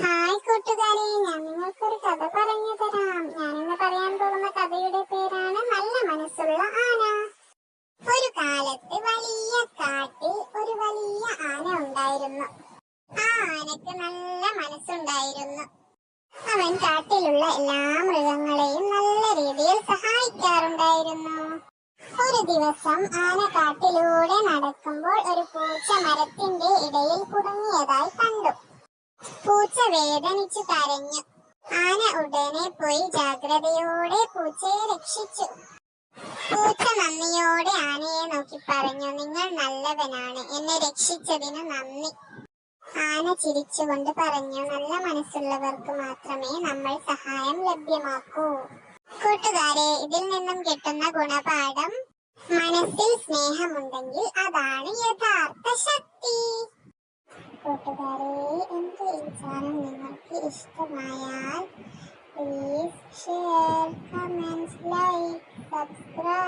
Hi കൂട്ടുകാരെ, ഞാൻ നിങ്ങൾക്കൊരു കഥ പറഞ്ഞു തരാം. ഞാനിന്ന് പറയാൻ പോകുന്ന കഥയുടെ പേരാണ് നല്ല മനസ്സുള്ള ആന. ഒരു കാലത്ത് വലിയ കാട്ടിൽ ഒരു വലിയ ആന ഉണ്ടായിരുന്നു. ആ ആനക്ക് നല്ല മനസ്സുണ്ടായിരുന്നു. അവൻ കാട്ടിലുള്ള എല്ലാ മൃഗങ്ങളെയും നല്ല രീതിയിൽ സഹായിക്കാറുണ്ടായിരുന്നു. ഒരു ദിവസം ആന കാട്ടിലൂടെ നടക്കുമ്പോൾ ഒരു പൂച്ച മരത്തിന്റെ ഇടയിൽ കുടുങ്ങിയതായി കണ്ടു. പൂച്ച വേദനിച്ചു കരഞ്ഞു. ആന ഉടനെ പോയി ജാഗ്രതയോടെ പൂച്ചയെ രക്ഷിച്ചു. പൂച്ച നന്ദിയോടെ ആനയെ നോക്കി പറഞ്ഞു, നിങ്ങൾ നല്ലവനാണ്, എന്നെ രക്ഷിച്ചതിന് നന്ദി. ആന ചിരിച്ചുകൊണ്ട് പറഞ്ഞു, നല്ല മനസ്സുള്ളവർക്ക് മാത്രമേ നമ്മൾ സഹായം ലഭ്യമാക്കൂ. കൂട്ടുകാരെ, ഇതിൽ നിന്നും കിട്ടുന്ന ഗുണപാഠം: മനസ്സിൽ സ്നേഹമുണ്ടെങ്കിൽ അതാണ് യഥാർത്ഥ ശക്തി. കൂട്ടുകാരെ, എന്റെ ഈ ചാനൽ നിങ്ങൾക്ക് ഇഷ്ടമായാൽ please share, comment, like, subscribe.